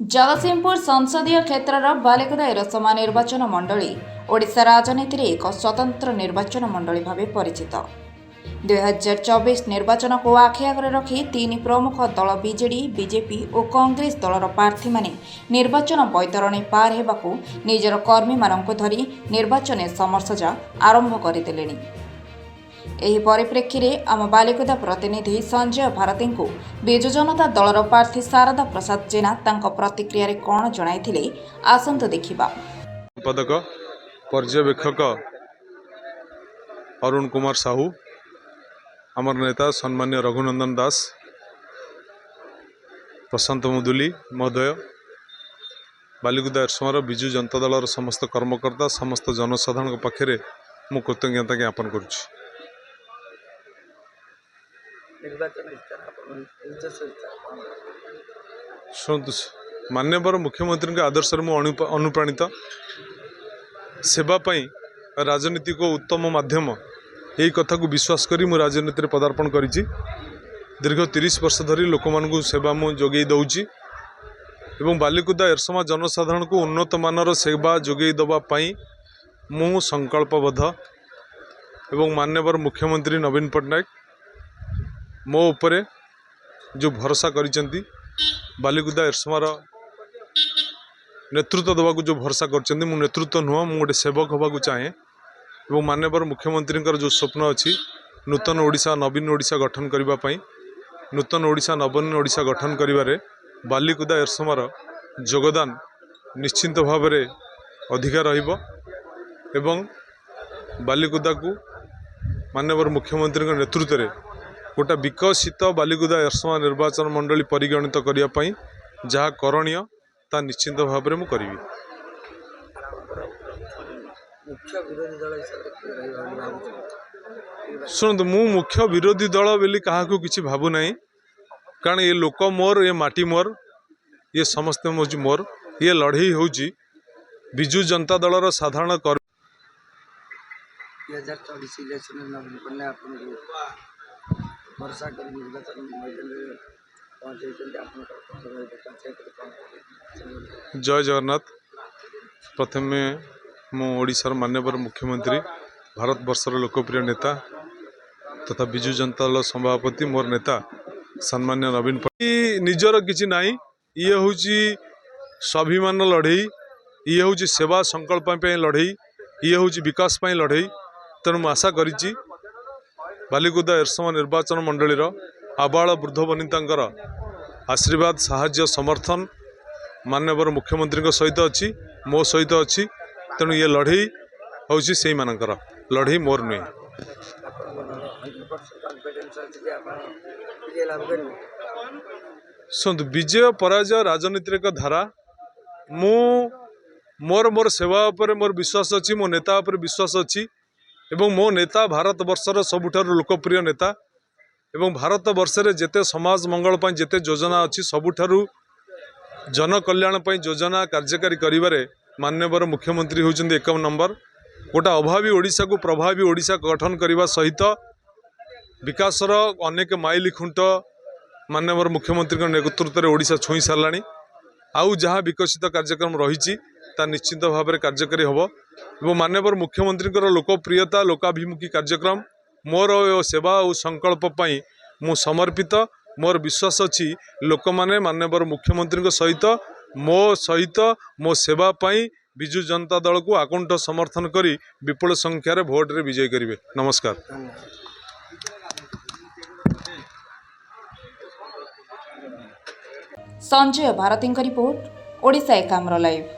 जगतसिंहपुर संसदीय क्षेत्र बालिकुदा एरसमा निर्वाचन मंडली ओडिशा राजनीति में एक स्वतंत्र निर्वाचन मंडली भाव परिचित। 2024 निर्वाचन को आखि आगे रखी तीन प्रमुख दल बीजेडी, बीजेपी और कांग्रेस दलर प्रार्थी माने निर्वाचन बैतरणी पार होगा निजर कर्मी मानक धरी निर्वाचन समरसजा आरंभ करदे। ଏହି ପରିପ୍ରେକ୍ଷୀରେ ଆମ ବାଲିକୁଦା ପ୍ରତିନିଧି ସଞ୍ଜୟ ଭାରତୀଙ୍କୁ ବିଜୁ ଜନତା ଦଳର ପ୍ରାର୍ଥୀ ଶାରଦା ପ୍ରସାଦ ଜେନା ତାଙ୍କ ପ୍ରତିକ୍ରିୟାରେ କ'ଣ ଜଣାଇଥିଲେ ଆସନ୍ତୁ ଦେଖିବା। ସମ୍ପାଦକ पर्यवेक्षक अरुण कुमार साहू, आमर नेता सम्मान्य रघुनंदन दास, प्रशांत मुदुली महोदय, बालिकुदा एरसमार विजु जनता दलर समस्त कर्मकर्ता समस्त जनसाधारण पाखे मु कृतज्ञता ज्ञापन करुच्ची। शुणु, माननीय मुख्यमंत्री के आदर्श अनुप्राणित सेवाई राजनीति को उत्तम माध्यम यही कथा को विश्वास करी मु राजनीति में पदार्पण करी। दीर्घ 30 वर्ष धरी लोक मानू सेवा मु जोगई दौची एवं बालिकुदा एरसमा जनसाधारण को उन्नत मानर सेवा जोगई दवाई मु संकल्पबद्ध एवं माननीय मुख्यमंत्री नवीन पट्टनायक मो उपरे जो भरोसा करिसेंती, बालिकुदा एरसमार नेतृत्व देवा जो भरोसा कर नेतृत्व नुह मु गोटे सेवक होगा चाहे और माननीय मुख्यमंत्री जो स्वप्न अच्छी नूतन ओडिशा नवीन ओडिशा गठन करने, नूतन ओडिशा नवीन ओडिशा गठन करिबारे बालिकुदा एरसमार योगदान निश्चिंत भाव में अधिका रहिबो एवं बालिकुदा को माननीय मुख्यमंत्री नेतृत्व में गोटे विकसित बालिकुदा एरसमा निर्वाचन मंडली परिगणित करने जहाँ करणीय ता निश्चिंत भाव में मुझे करी। शुणु, मु मुख्य विरोधी दल बोली क्या किसी भावु ना, कारण ये लोक मोर, ये माटी मोर, ये समस्त मोर, ये लड़ई हूँ विजु जनता दलर साधारण कर्मी। जय जगन्नाथ। प्रथम मु ओडिशार माननीय मुख्यमंत्री भारत वर्षर लोकप्रिय नेता तथा विजु जनता दल सभापति मोर नेता सम्मान्य नवीन पट्टनायक निजर किसी ना, ये हूँ स्वाभिमान लड़ई, ये हूँ सेवा संकल्प लड़ई, ये हूँ विकास लड़ई। तेणु मुझे आशा करी बालिकुदा एरसमा निर्वाचन मंडलीर आबाल वृद्ध वनितांकर आशीर्वाद साहाय्य समर्थन माननीय मुख्यमंत्री सहित अच्छी, मो सहित अच्छी। तेणु ये लड़ई हूँ से मानकर लड़ई मोर नुहे। शुणु, विजय पराजय राजनीति एक धारा। मु मोर सेवा पर मोर विश्वास अच्छी, मो नेता पर विश्वास अच्छी एवं मो नेता भारत वर्षर सबुठार लोकप्रिय नेता एवं भारत वर्षे जेते समाज मंगल पर जेते योजना अच्छी सबुठारु जन कल्याण योजना कार्यकारी करिबारे माननीय मुख्यमंत्री होउछन्ती एक नंबर। गोटा अभावी ओडिशा को प्रभावी ओडिशा गठन करने सहित विकासर अनेक माइल खुंट माननीय मुख्यमंत्री नेतृत्व में ओडिशा छुई साराणी। आउ जहाँ विकसित कार्यक्रम रही निश्चित भाव में कार्यकारी हम और माननीय मुख्यमंत्री लोकप्रियता लोकाभिमुखी कार्यक्रम मोर सेवा और संकल्प मु समर्पित। मोर विश्वास अच्छी लोक माने माननीय मुख्यमंत्री सहित मो सेवा विजु जनता दल को आकुंठ समर्थन करी विपुल संख्यार भोट रे विजय करेंगे। नमस्कार। Sanjay Bharti report, Odisha Ekamra live.